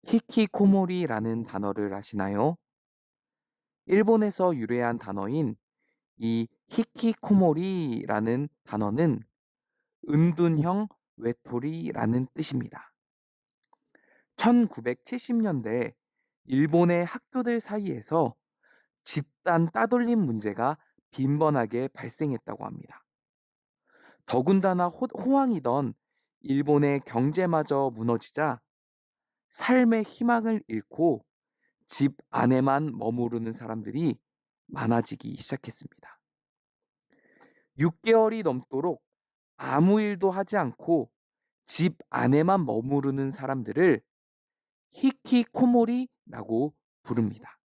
히키코모리라는 단어를 아시나요? 일본에서 유래한 단어인 이 히키코모리라는 단어는 은둔형 외톨이라는 뜻입니다. 1970년대 일본의 학교들 사이에서 집단 따돌림 문제가 빈번하게 발생했다고 합니다. 더군다나 호황이던 일본의 경제마저 무너지자 삶의 희망을 잃고 집 안에만 머무르는 사람들이 많아지기 시작했습니다. 6개월이 넘도록 아무 일도 하지 않고 집 안에만 머무르는 사람들을 히키코모리라고 부릅니다.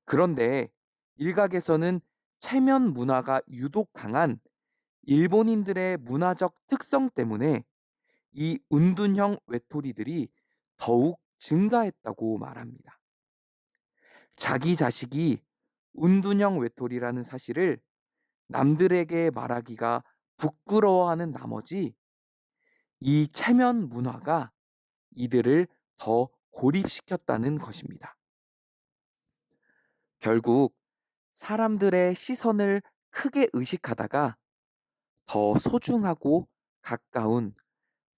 그런데 일각에서는 체면 문화가 유독 강한 일본인들의 문화적 특성 때문에 이 은둔형 외톨이들이 더욱 증가했다고 말합니다. 자기 자식이 은둔형 외톨이라는 사실을 남들에게 말하기가 부끄러워하는 나머지 이 체면 문화가 이들을 더 고립시켰다는 것입니다. 결국 사람들의 시선을 크게 의식하다가 더 소중하고 가까운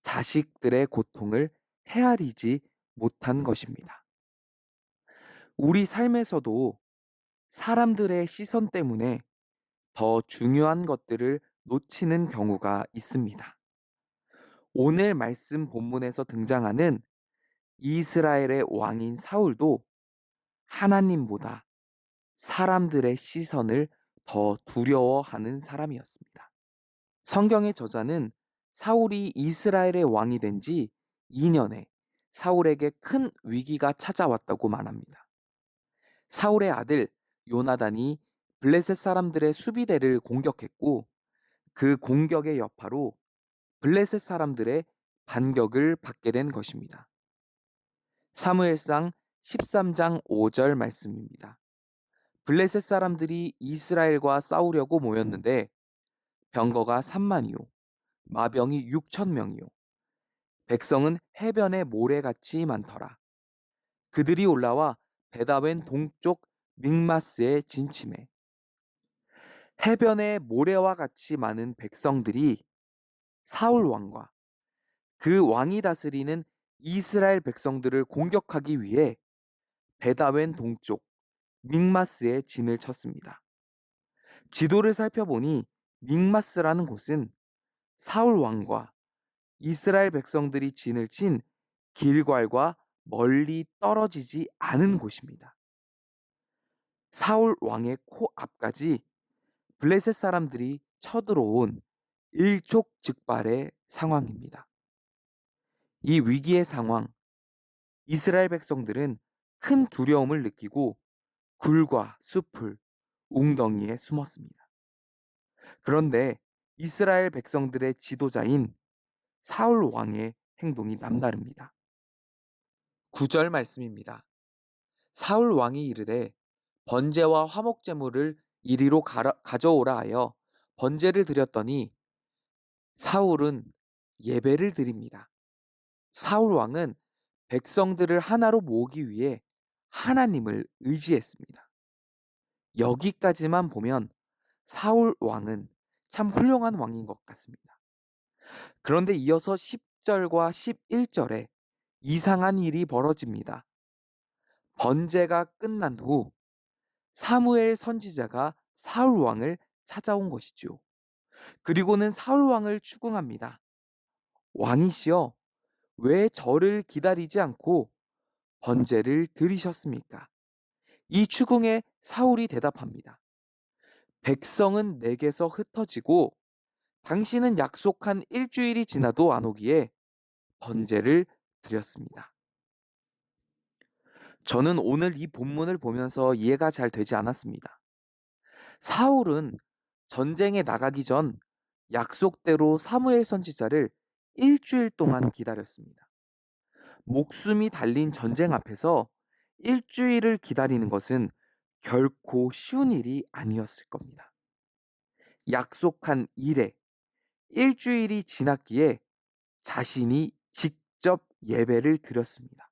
자식들의 고통을 헤아리지 못한 것입니다. 우리 삶에서도 사람들의 시선 때문에 더 중요한 것들을 놓치는 경우가 있습니다. 오늘 말씀 본문에서 등장하는 이스라엘의 왕인 사울도 하나님보다 사람들의 시선을 더 두려워하는 사람이었습니다. 성경의 저자는 사울이 이스라엘의 왕이 된 지 2년에 사울에게 큰 위기가 찾아왔다고 말합니다. 사울의 아들 요나단이 블레셋 사람들의 수비대를 공격했고 그 공격의 여파로 블레셋 사람들의 반격을 받게 된 것입니다. 사무엘상 13장 5절 말씀입니다. 블레셋 사람들이 이스라엘과 싸우려고 모였는데 병거가 3만이요 마병이 6천 명이요 백성은 해변의 모래같이 많더라. 그들이 올라와 베다웬 동쪽 믹마스에 진침해 해변의 모래와 같이 많은 백성들이 사울 왕과 그 왕이 다스리는 이스라엘 백성들을 공격하기 위해 베다웬 동쪽 믹마스에 진을 쳤습니다. 지도를 살펴보니 믹마스라는 곳은 사울 왕과 이스라엘 백성들이 진을 친 길괄과 멀리 떨어지지 않은 곳입니다. 사울 왕의 코앞까지 블레셋 사람들이 쳐들어온 일촉즉발의 상황입니다. 이 위기의 상황, 이스라엘 백성들은 큰 두려움을 느끼고 굴과 숲을 웅덩이에 숨었습니다. 그런데 이스라엘 백성들의 지도자인 사울 왕의 행동이 남다릅니다. 9절 말씀입니다. 사울 왕이 이르되 번제와 화목 제물을 이리로 가져오라 하여 번제를 드렸더니 사울은 예배를 드립니다. 사울 왕은 백성들을 하나로 모으기 위해 하나님을 의지했습니다. 여기까지만 보면 사울 왕은 참 훌륭한 왕인 것 같습니다. 그런데 이어서 10절과 11절에 이상한 일이 벌어집니다. 번제가 끝난 후 사무엘 선지자가 사울 왕을 찾아온 것이죠. 그리고는 사울 왕을 추궁합니다. 왕이시여, 왜 저를 기다리지 않고 번제를 드리셨습니까? 이 추궁에 사울이 대답합니다. 백성은 내게서 흩어지고 당신은 약속한 일주일이 지나도 안 오기에 번제를 드렸습니다. 저는 오늘 이 본문을 보면서 이해가 잘 되지 않았습니다. 사울은 전쟁에 나가기 전 약속대로 사무엘 선지자를 일주일 동안 기다렸습니다. 목숨이 달린 전쟁 앞에서 일주일을 기다리는 것은 결코 쉬운 일이 아니었을 겁니다. 약속한 일에 일주일이 지났기에 자신이 직접 예배를 드렸습니다.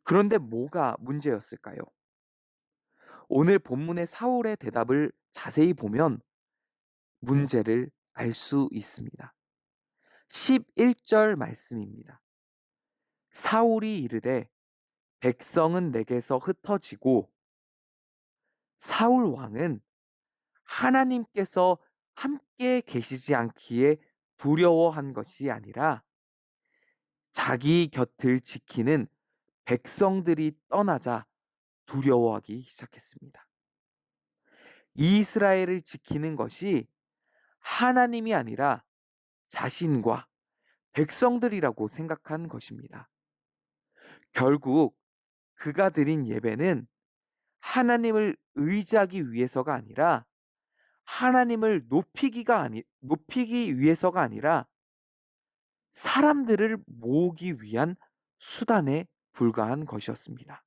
그런데 뭐가 문제였을까요? 오늘 본문의 사울의 대답을 자세히 보면 문제를 알 수 있습니다. 11절 말씀입니다. 사울이 이르되 백성은 내게서 흩어지고 사울 왕은 하나님께서 함께 계시지 않기에 두려워한 것이 아니라 자기 곁을 지키는 백성들이 떠나자 두려워하기 시작했습니다. 이스라엘을 지키는 것이 하나님이 아니라 자신과 백성들이라고 생각한 것입니다. 결국 그가 드린 예배는 하나님을 의지하기 위해서가 아니라 하나님을 높이기 위해서가 아니라 사람들을 모으기 위한 수단에 불과한 것이었습니다.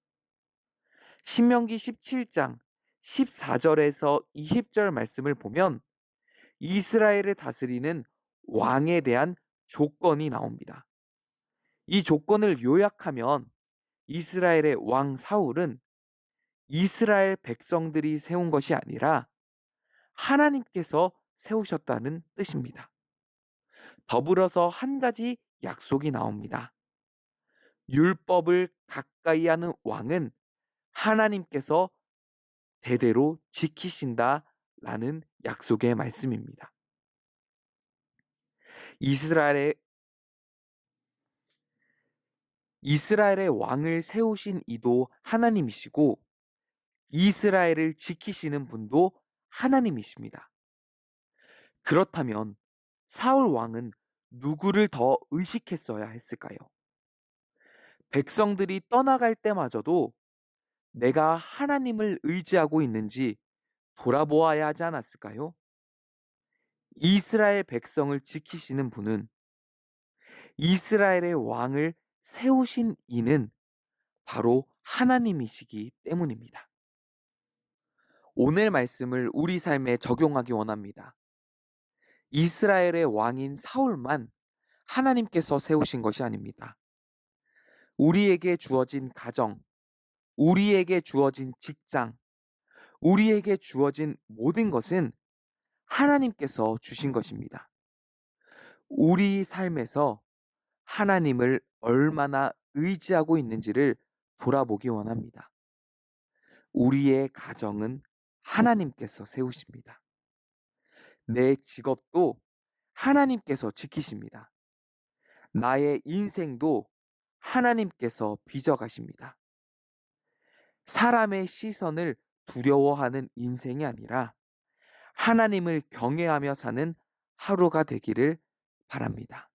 신명기 17장 14절에서 20절 말씀을 보면 이스라엘을 다스리는 왕에 대한 조건이 나옵니다. 이 조건을 요약하면 이스라엘의 왕 사울은 이스라엘 백성들이 세운 것이 아니라 하나님께서 세우셨다는 뜻입니다. 더불어서 한 가지 약속이 나옵니다. 율법을 가까이 하는 왕은 하나님께서 대대로 지키신다라는 약속의 말씀입니다. 이스라엘의 이스라엘의 왕을 세우신 이도 하나님이시고 이스라엘을 지키시는 분도 하나님이십니다. 그렇다면 사울 왕은 누구를 더 의식했어야 했을까요? 백성들이 떠나갈 때마저도 내가 하나님을 의지하고 있는지 돌아보아야 하지 않았을까요? 이스라엘 백성을 지키시는 분은 이스라엘의 왕을 세우신 이는 바로 하나님이시기 때문입니다. 오늘 말씀을 우리 삶에 적용하기 원합니다. 이스라엘의 왕인 사울만 하나님께서 세우신 것이 아닙니다. 우리에게 주어진 가정, 우리에게 주어진 직장, 우리에게 주어진 모든 것은 하나님께서 주신 것입니다. 우리 삶에서 하나님을 얼마나 의지하고 있는지를 돌아보기 원합니다. 우리의 가정은 하나님께서 세우십니다. 내 직업도 하나님께서 지키십니다. 나의 인생도 하나님께서 빚어가십니다. 사람의 시선을 두려워하는 인생이 아니라 하나님을 경외하며 사는 하루가 되기를 바랍니다.